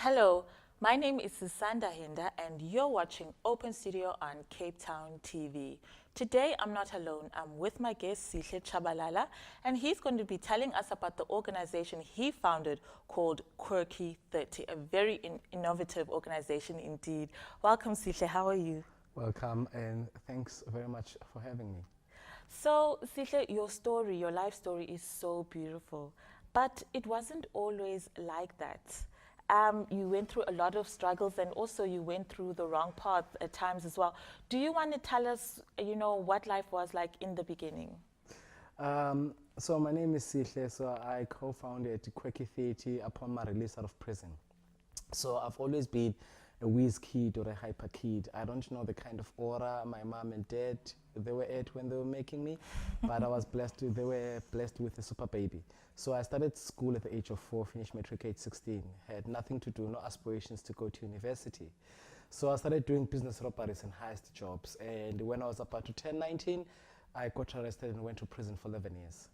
Hello, my name is Susanda Hinda and you're watching Open Studio on Cape Town TV. Today I'm not alone, I'm with my guest Sihle Chabalala, and he's going to be telling us about the organization he founded called Quirky 30, a very innovative organization indeed. Welcome Sihle, how are you? Welcome and thanks very much for having me. So Sihle, your story, your life story is so beautiful, but it wasn't always like that. You went through a lot of struggles and also you went through the wrong path at times as well. Do you want to tell us, what life was like in the beginning? So my name is Sihle, so I co-founded Quirky 30 upon my release out of prison. So I've always been a whiz kid or a hyper kid. I don't know the kind of aura my mom and dad, they were at when they were making me, but I was blessed, they were blessed with a super baby. So I started school at the age of 4, finished matric age 16, had nothing to do, no aspirations to go to university. So I started doing business robberies and heist jobs, and when I was about to turn 19, I got arrested and went to prison for 11 years.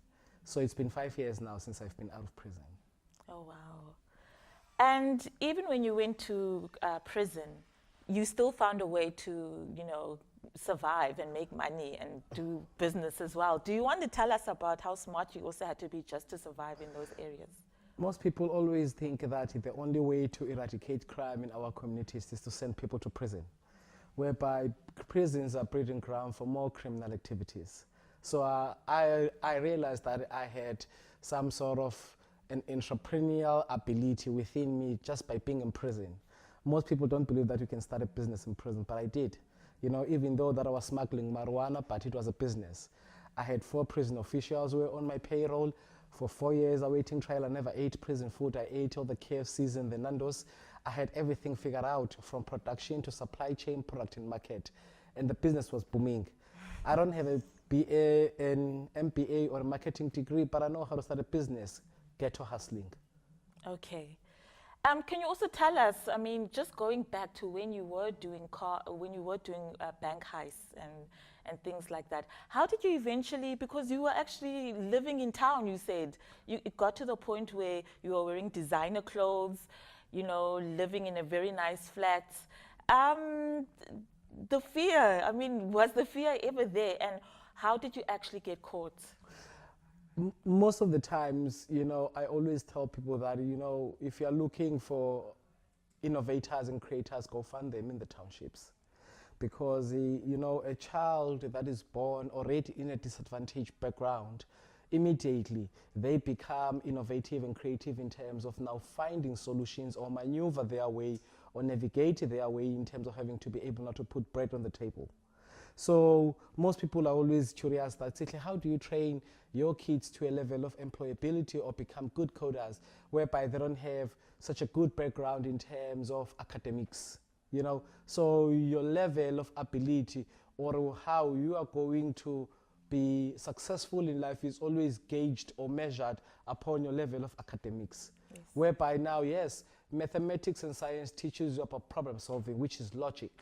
So it's been 5 years now since I've been out of prison. Oh, wow. And even when you went to prison, you still found a way to, survive and make money and do business as well. Do you want to tell us about how smart you also had to be just to survive in those areas? Most people always think that the only way to eradicate crime in our communities is to send people to prison, whereby prisons are breeding ground for more criminal activities. So I realized that I had some sort of an entrepreneurial ability within me just by being in prison. Most people don't believe that you can start a business in prison, but I did. Even though that I was smuggling marijuana, but it was a business. I had 4 prison officials who were on my payroll. For 4 years awaiting trial, I never ate prison food. I ate all the KFCs and the Nandos. I had everything figured out from production to supply chain, product and market. And the business was booming. I don't have a BA, an MBA or a marketing degree, but I know how to start a business, ghetto hustling. Okay. Can you also tell us, just going back to when you were doing bank heists and things like that, how did you eventually, because you were actually living in town, you said, it got to the point where you were wearing designer clothes, living in a very nice flat. The fear, was the fear ever there, and how did you actually get caught? Most of the times, I always tell people that, if you're looking for innovators and creators, go find them in the townships. Because, a child that is born already in a disadvantaged background, immediately they become innovative and creative in terms of now finding solutions or maneuver their way or navigate their way in terms of having to be able now to put bread on the table. So most people are always curious that, how do you train your kids to a level of employability or become good coders, whereby they don't have such a good background in terms of academics, So your level of ability or how you are going to be successful in life is always gauged or measured upon your level of academics. Yes. Whereby now, yes, mathematics and science teaches you about problem solving, which is logic.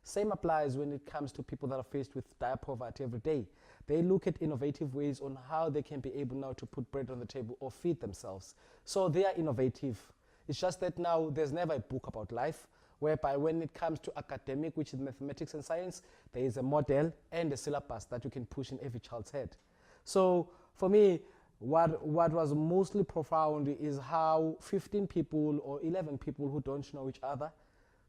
Same applies when it comes to people that are faced with dire poverty every day. They look at innovative ways on how they can be able now to put bread on the table or feed themselves. So they are innovative. It's just that now there's never a book about life, whereby when it comes to academic, which is mathematics and science, there is a model and a syllabus that you can push in every child's head. So for me, what was mostly profound is how 15 people or 11 people who don't know each other,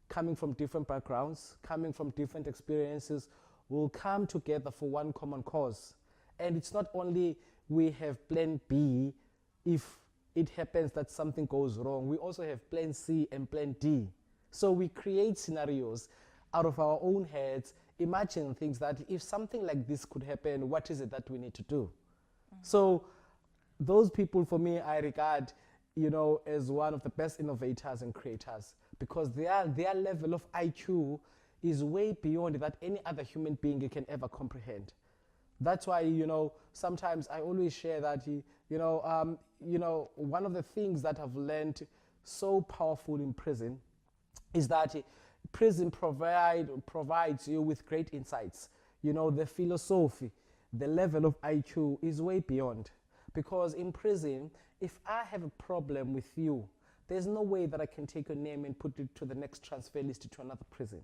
coming from different backgrounds, coming from different experiences, will come together for one common cause. And it's not only we have plan B if it happens that something goes wrong, we also have plan C and plan D. So we create scenarios out of our own heads, imagine things that if something like this could happen, what is it that we need to do? So those people, for me, I regard as one of the best innovators and creators, because their level of IQ is way beyond that any other human being you can ever comprehend. That's why, sometimes I always share that, one of the things that I've learned so powerful in prison is that prison provides you with great insights. The philosophy, the level of IQ is way beyond. Because in prison, if I have a problem with you, there's no way that I can take your name and put it to the next transfer list to another prison.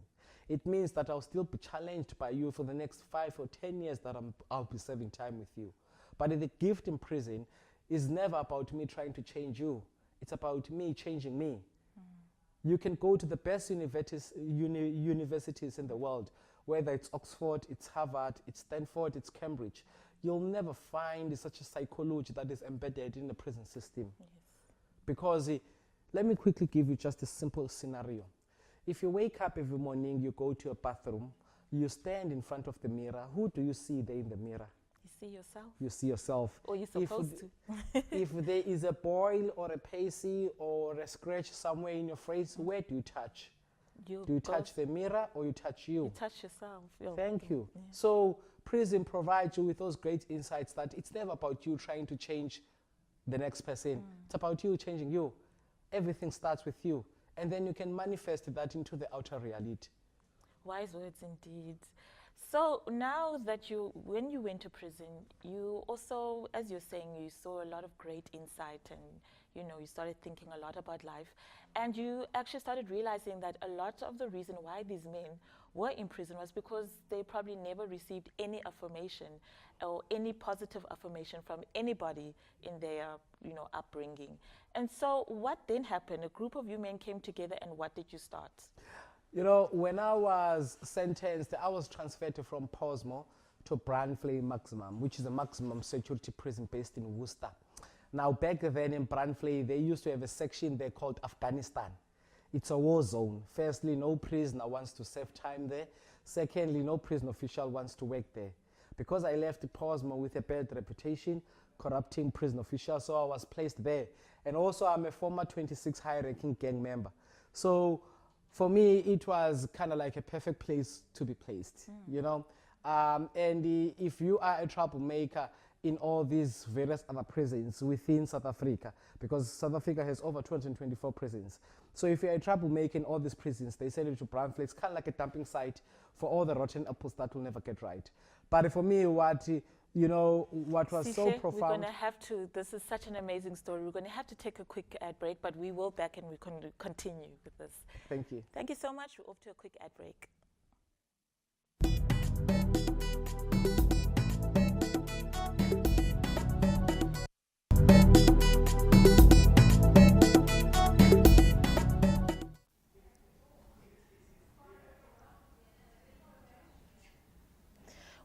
It means that I'll still be challenged by you for the next 5 or 10 years that I'll be serving time with you. But the gift in prison is never about me trying to change you. It's about me changing me. You can go to the best universities in the world, whether it's Oxford, it's Harvard, it's Stanford, it's Cambridge. You'll never find such a psychology that is embedded in the prison system. Yes. Because let me quickly give you just a simple scenario. If you wake up every morning, you go to a bathroom, you stand in front of the mirror, who do you see there in the mirror? You see yourself. You see yourself. Or you're supposed to. If there is a boil or a pasty or a scratch somewhere in your face, where do you touch? Do you touch the mirror or you touch you? You touch yourself. Thank you. Yeah. So prison provides you with those great insights that it's never about you trying to change the next person. It's about you changing you. Everything starts with you. And then you can manifest that into the outer reality. Wise words indeed. So now that when you went to prison, you also, as you're saying, you saw a lot of great insight and, you started thinking a lot about life. And you actually started realizing that a lot of the reason why these men were in prison was because they probably never received any affirmation or any positive affirmation from anybody in their, upbringing. And so what then happened? A group of you men came together, and what did you start? When I was sentenced, I was transferred from Posmo to Brandflay Maximum, which is a maximum security prison based in Worcester. Now, back then in Brandflay, they used to have a section there called Afghanistan. It's a war zone. Firstly, no prisoner wants to serve time there. Secondly, no prison official wants to work there. Because I left Posmo with a bad reputation, corrupting prison officials, so I was placed there. And also, I'm a former 26 high-ranking gang member. So, for me, it was kind of like a perfect place to be placed, And if you are a troublemaker in all these various other prisons within South Africa, because South Africa has over 224 prisons. So if you're a troublemaker in all these prisons, they send you to Brandflay. It's kind of like a dumping site for all the rotten apples that will never get right. But for me, what was Sihle, so profound. We're going to have to, this is such an amazing story. We're going to have to take a quick ad break, but we will back and we can continue with this. Thank you. Thank you so much. We're off to a quick ad break.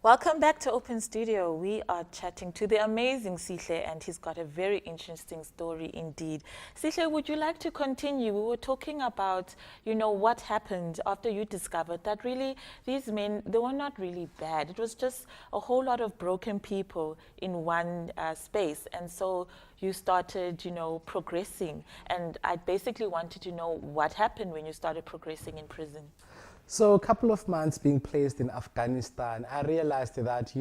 Welcome back to Open Studio. We are chatting to the amazing Sihle, and he's got a very interesting story indeed. Sihle, would you like to continue? We were talking about, what happened after you discovered that really these men, they were not really bad. It was just a whole lot of broken people in one space. And so you started, progressing. And I basically wanted to know what happened when you started progressing in prison. So a couple of months being placed in Afghanistan, I realized that,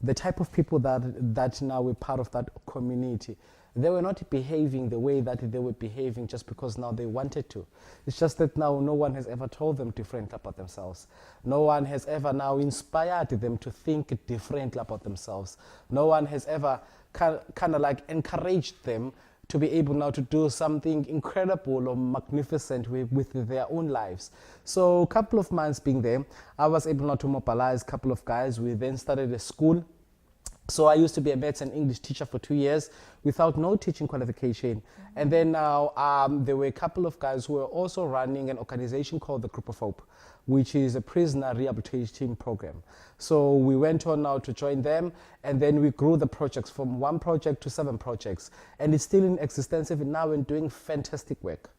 the type of people that now were part of that community, they were not behaving the way that they were behaving just because now they wanted to. It's just that now no one has ever told them different about themselves. No one has ever now inspired them to think differently about themselves. No one has ever kind of like encouraged them to be able now to do something incredible or magnificent with their own lives. So a couple of months being there, I was able now to mobilize a couple of guys. We then started a school. So I used to be a maths and English teacher for 2 years without no teaching qualification. Mm-hmm. And then now there were a couple of guys who were also running an organization called the Group of Hope, which is a prisoner rehabilitation program. So we went on now to join them, and then we grew the projects from 1 project to 7 projects. And it's still in existence even now and doing fantastic work.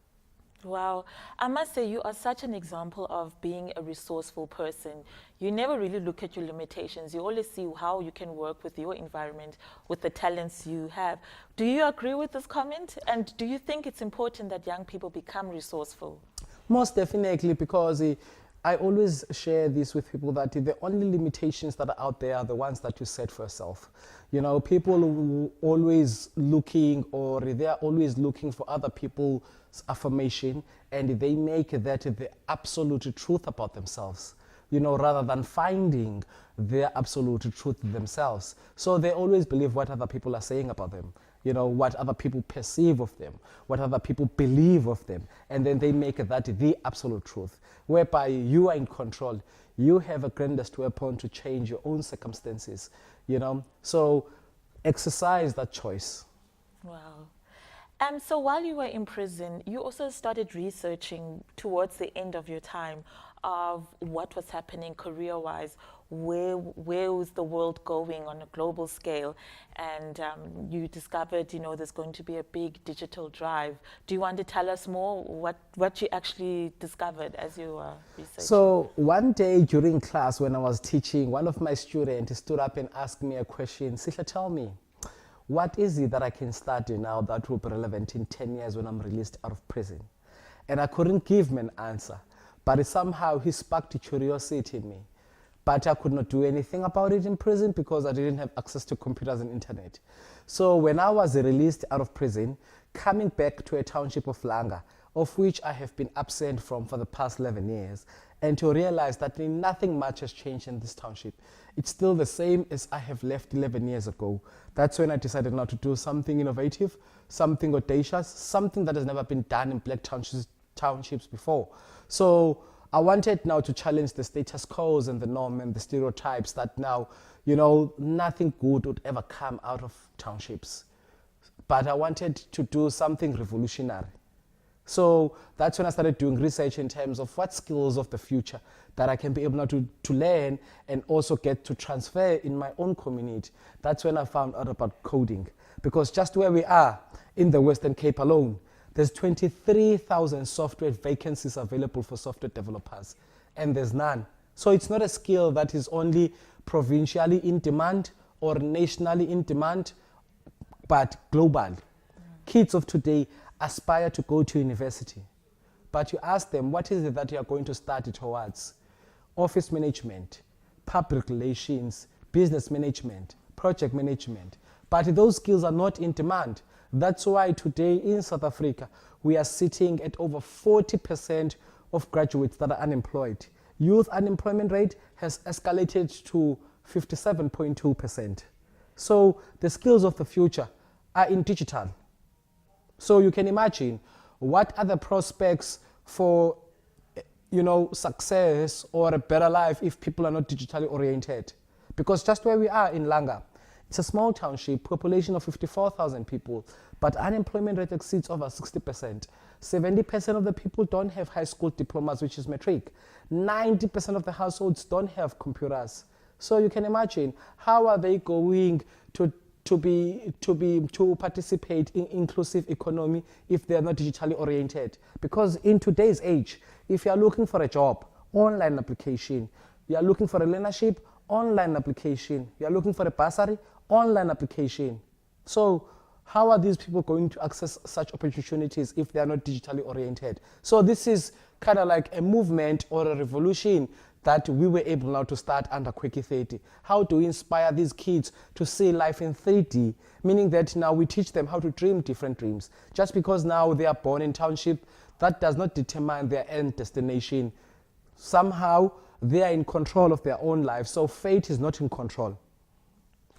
Wow. I must say, you are such an example of being a resourceful person. You never really look at your limitations. You always see how you can work with your environment, with the talents you have. Do you agree with this comment? And do you think it's important that young people become resourceful? Most definitely, because I always share this with people that the only limitations that are out there are the ones that you set for yourself. People who always looking, or they are always looking for other people's affirmation, and they make that the absolute truth about themselves. rather than finding their absolute truth themselves. So they always believe what other people are saying about them, what other people perceive of them, what other people believe of them, and then they make that the absolute truth, whereby you are in control. You have a grandest weapon to change your own circumstances, So exercise that choice. Wow. So while you were in prison, you also started researching towards the end of your time of what was happening career-wise, where was the world going on a global scale, and you discovered, there's going to be a big digital drive. Do you want to tell us more what you actually discovered as you were researching? So one day during class when I was teaching, one of my students stood up and asked me a question. Sihle, tell me, what is it that I can study now that will be relevant in 10 years when I'm released out of prison? And I couldn't give him an answer, but somehow he sparked curiosity in me. But I could not do anything about it in prison because I didn't have access to computers and internet. So when I was released out of prison, coming back to a township of Langa, of which I have been absent from for the past 11 years, and to realize that nothing much has changed in this township. It's still the same as I have left 11 years ago. That's when I decided now to do something innovative, something audacious, something that has never been done in black townships before. So I wanted now to challenge the status quo and the norm and the stereotypes that now, nothing good would ever come out of townships. But I wanted to do something revolutionary. So that's when I started doing research in terms of what skills of the future that I can be able now to learn and also get to transfer in my own community. That's when I found out about coding. Because just where we are in the Western Cape alone, there's 23,000 software vacancies available for software developers, and there's none. So it's not a skill that is only provincially in demand or nationally in demand, but global. Kids of today aspire to go to university, but you ask them, what is it that you are going to study towards? Office management, public relations, business management, project management. But those skills are not in demand. That's why today in South Africa, we are sitting at over 40% of graduates that are unemployed. Youth unemployment rate has escalated to 57.2%. So the skills of the future are in digital. So you can imagine what are the prospects for success or a better life if people are not digitally oriented. Because just where we are in Langa, it's a small township, population of 54,000 people, but unemployment rate exceeds over 60%. 70% of the people don't have high school diplomas, which is matric. 90% of the households don't have computers. So you can imagine, how are they going to participate in inclusive economy if they are not digitally oriented? Because in today's age, if you are looking for a job, online application. You are looking for a learnership, online application. You are looking for a bursary, online application. So how are these people going to access such opportunities if they are not digitally oriented? So this is kind of like a movement or a revolution that we were able now to start under Quirky 30. How do we inspire these kids to see life in 3D? Meaning that now we teach them how to dream different dreams. Just because now they are born in township, that does not determine their end destination. Somehow they are in control of their own life. So fate is not in control.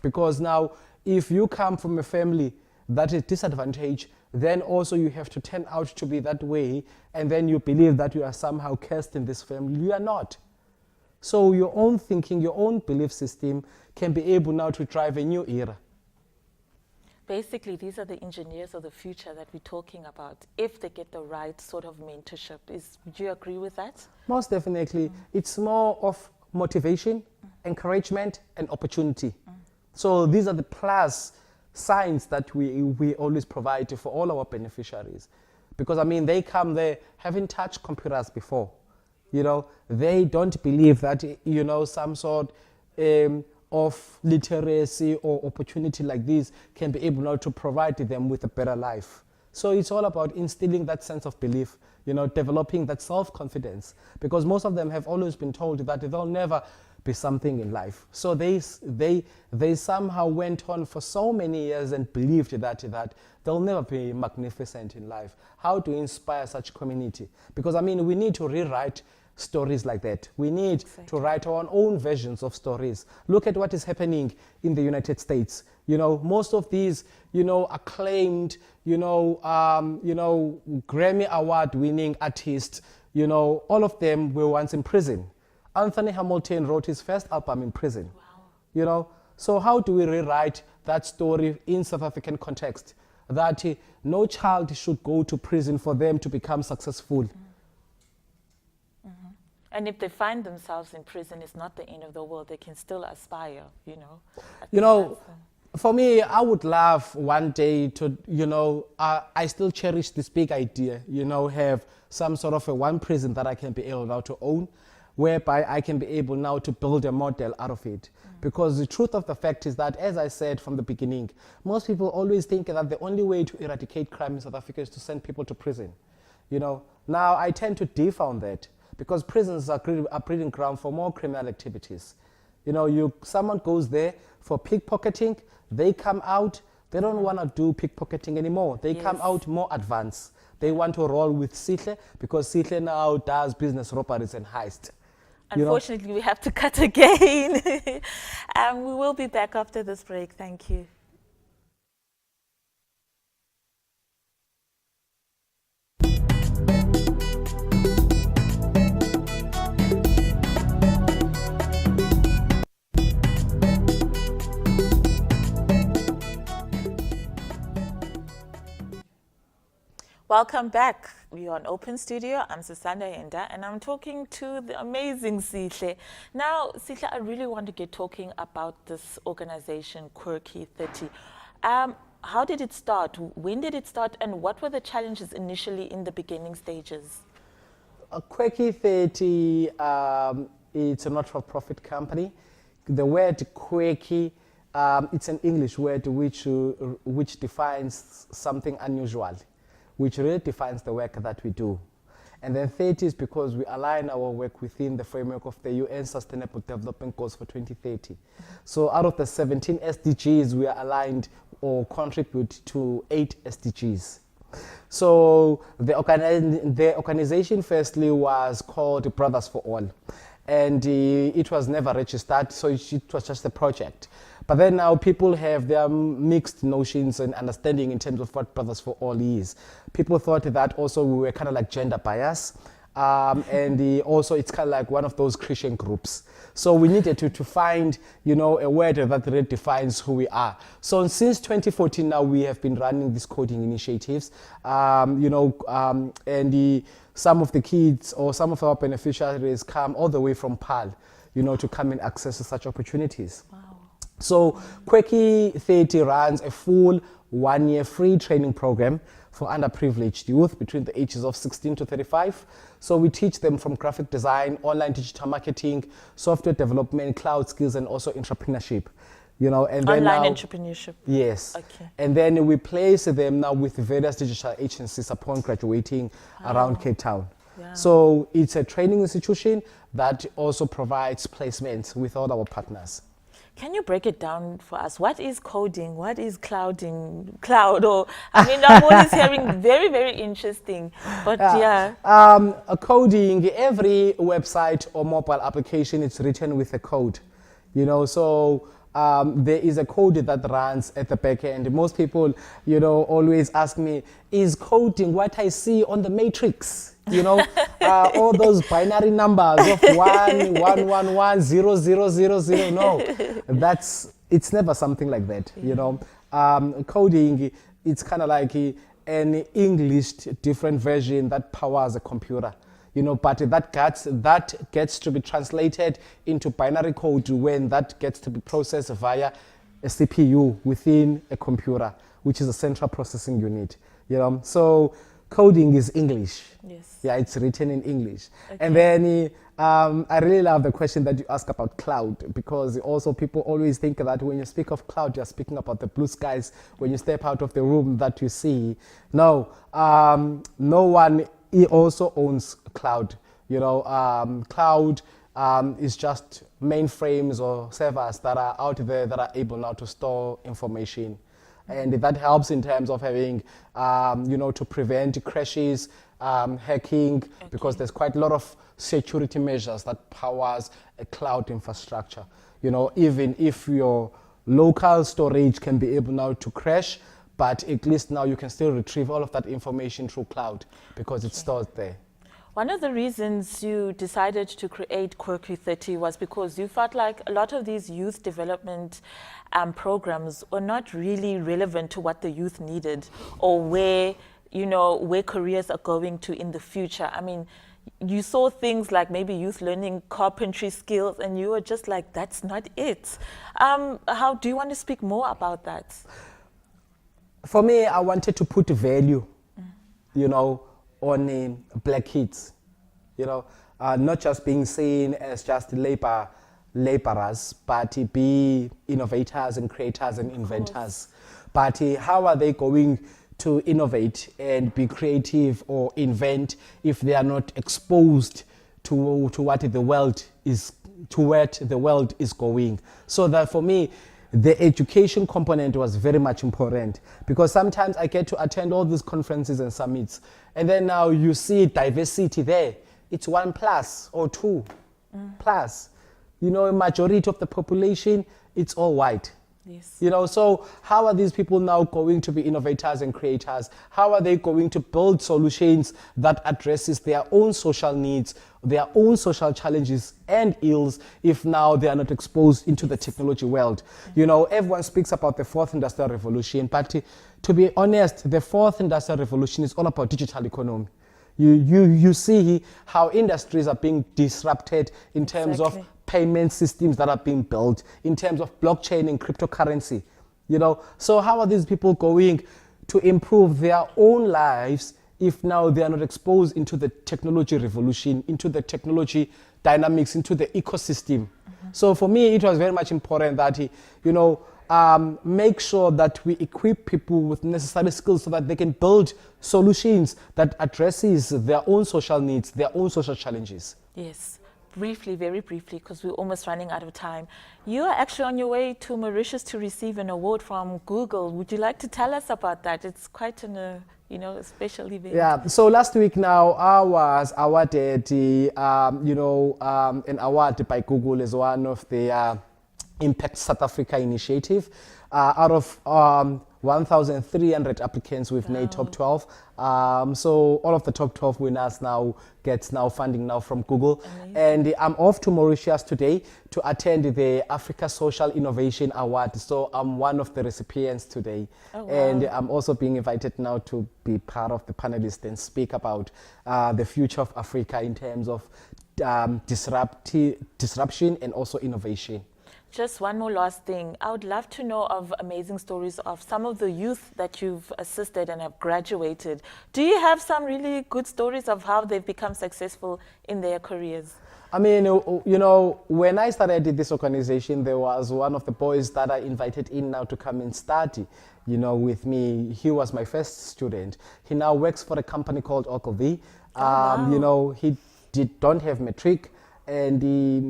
Because now if you come from a family that is disadvantaged, then also you have to turn out to be that way, and then you believe that you are somehow cursed in this family. You are not. So your own thinking, your own belief system can be able now to drive a new era. Basically, these are the engineers of the future that we're talking about, if they get the right sort of mentorship. Would you agree with that? Most definitely. It's more of motivation, encouragement, and opportunity. So these are the plus signs that we always provide for all our beneficiaries. Because, I mean, they come there having touched computers before. They don't believe that, some sort of literacy or opportunity like this can be able now to provide them with a better life. So it's all about instilling that sense of belief, developing that self-confidence. Because most of them have always been told that they'll never be something in life. So they somehow went on for so many years and believed that they'll never be magnificent in life. How to inspire such community? Because, I mean, we need to rewrite stories like that. We need to Exactly. write our own versions of stories. Look at what is happening in the United States. You know, most of these, you know, acclaimed, Grammy award-winning artists, you know, all of them were once in prison. Anthony Hamilton wrote his first album in prison. Wow. You know, so how do we rewrite that story in South African context? That no child should go to prison for them to become successful. And if they find themselves in prison, it's not the end of the world. They can still aspire, you know. I You think know, that's for me, I would love one day to, you know, I still cherish this big idea, you know, have some sort of a one prison that I can be able now to own, whereby I can be able now to build a model out of it. Because the truth of the fact is that, as I said from the beginning, most people always think that the only way to eradicate crime in South Africa is to send people to prison. You know, now I tend to differ on that because prisons are a breeding ground for more criminal activities. You know, someone goes there for pickpocketing, they come out, they don't want to do pickpocketing anymore. They come Yes. out more advanced. They want to roll with Sihle because Sihle now does business robberies and heist. You know? Unfortunately, we have to cut again. We will be back after this break. Thank you. Welcome back. We're on Open Studio. I'm Susanda Yenda, and I'm talking to the amazing Sihle. Now, Sihle, I really want to get talking about this organization, Quirky 30. How did it start? When did it start? And what were the challenges initially in the beginning stages? Quirky 30, it's a not-for-profit company. The word Quirky, it's an English word which defines something unusual, which really defines the work that we do. And then 30 is because we align our work within the framework of the UN Sustainable Development Goals for 2030. So out of the 17 SDGs, we are aligned or contribute to 8 SDGs. So the organization firstly was called Brothers for All. And it was never registered, so it was just a project. But then now people have their mixed notions and understanding in terms of what Brothers for All is. People thought that also we were kind of like gender bias. And also it's kind of like one of those Christian groups. So we needed to find, you know, a word that really defines who we are. So since 2014 now we have been running these coding initiatives, some of the kids or some of our beneficiaries come all the way from PAL, you know, to come and access such opportunities. Wow. So Quirky 30 runs a full 1-year free training program for underprivileged youth between the ages of 16 to 35. So we teach them from graphic design, online digital marketing, software development, cloud skills, and also entrepreneurship. You know, and then Online now, entrepreneurship. yes. Okay. And then we place them now with various digital agencies upon graduating around Cape Town. Yeah. So it's a training institution that also provides placements with all our partners. Can you break it down for us? What is coding? What is clouding? Cloud? Or I mean, I'm always hearing very, very interesting. But yeah. Coding, every website or mobile application is written with a code. You know, so there is a code that runs at the back end. Most people, you know, always ask me, is coding what I see on the matrix? You know, all those binary numbers of 1, 1, 1, 1, 0, 0, 0, 0. No, it's never something like that. Yeah. You know, coding, it's kind of like an English different version that powers a computer. You know, but that gets to be translated into binary code when that gets to be processed via a CPU within a computer, which is a central processing unit. You know, so coding is English. Yes. Yeah, it's written in English. Okay. And then I really love the question that you ask about cloud, because also people always think that when you speak of cloud, you're speaking about the blue skies when you step out of the room that you see. No, no one also owns cloud. You know, cloud is just mainframes or servers that are out there that are able now to store information. And that helps in terms of having, to prevent crashes, hacking, because there's quite a lot of security measures that powers a cloud infrastructure. Even if your local storage can be able now to crash, but at least now you can still retrieve all of that information through cloud because it's stored there. One of the reasons you decided to create Quirky 30 was because you felt like a lot of these youth development programs were not really relevant to what the youth needed or where careers are going to in the future. I mean, you saw things like maybe youth learning carpentry skills and you were just like, that's not it. How do you want to speak more about that? For me, I wanted to put value, on black kids, not just being seen as just laborers, but be innovators and creators and inventors. But how are they going to innovate and be creative or invent if they are not exposed to what the world is going? So that for me, the education component was very much important, because sometimes I get to attend all these conferences and summits, and then now you see diversity there. It's 1+ or 2+. A majority of the population, it's all white. Yes. So how are these people now going to be innovators and creators? How are they going to build solutions that addresses their own social needs, their own social challenges and ills if now they are not exposed into the technology world? Everyone speaks about the 4th industrial revolution, but to be honest, the 4th industrial revolution is all about digital economy. You see how industries are being disrupted in terms of payment systems that are being built, in terms of blockchain and cryptocurrency. So how are these people going to improve their own lives if now they are not exposed into the technology revolution, into the technology dynamics, into the ecosystem? So for me, it was very much important that make sure that we equip people with necessary skills so that they can build solutions that addresses their own social needs, their own social challenges. Yes. Briefly, very briefly, because we're almost running out of time. You are actually on your way to Mauritius to receive an award from Google. Would you like to tell us about that? It's quite a special event. Yeah, so last week now, I was awarded an award by Google as one of the Impact South Africa initiative. Out of 1,300 applicants, we've made top 12. So all of the top 12 winners now gets funding now from Google. Amazing. And I'm off to Mauritius today to attend the Africa Social Innovation Award. So I'm one of the recipients today. Oh, wow. And I'm also being invited now to be part of the panelists and speak about the future of Africa in terms of disruption and also innovation. Just one more last thing. I would love to know of amazing stories of some of the youth that you've assisted and have graduated. Do you have some really good stories of how they've become successful in their careers? I mean, when I started this organization, there was one of the boys that I invited in now to come and study, with me. He was my first student. He now works for a company called Ogilvy. Wow. He don't have matric, and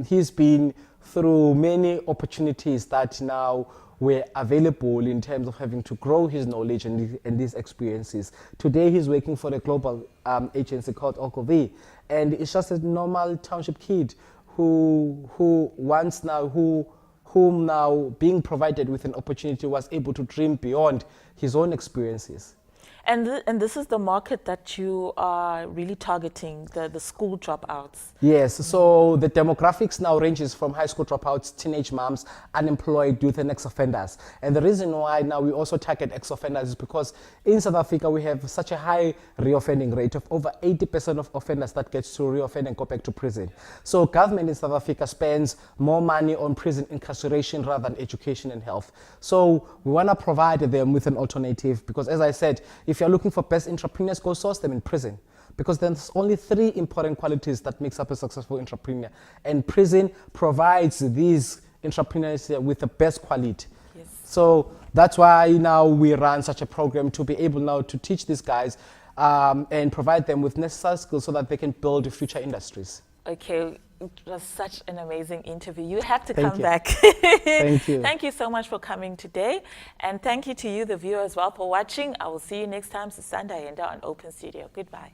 he's been through many opportunities that now were available in terms of having to grow his knowledge and these experiences. Today he's working for a global agency called Ogilvy, and it's just a normal township kid whom now being provided with an opportunity was able to dream beyond his own experiences. And this is the market that you are really targeting, the school dropouts. Yes, so the demographics now ranges from high school dropouts, teenage moms, unemployed youth and ex-offenders. And the reason why now we also target ex-offenders is because in South Africa we have such a high reoffending rate of over 80% of offenders that get to reoffend and go back to prison. So government in South Africa spends more money on prison incarceration rather than education and health. So we want to provide them with an alternative, because as I said, if you're looking for best entrepreneurs, go source them in prison. Because there's only 3 important qualities that makes up a successful entrepreneur. And prison provides these entrepreneurs with the best quality. Yes. So that's why now we run such a program to be able now to teach these guys and provide them with necessary skills so that they can build future industries. Okay, It was such an amazing interview. You have to Thank come you. back. Thank you. Thank you so much for coming today. And thank you to you, the viewer, as well, for watching. I will see you next time, Sisanda Yenda on Open Studio. Goodbye.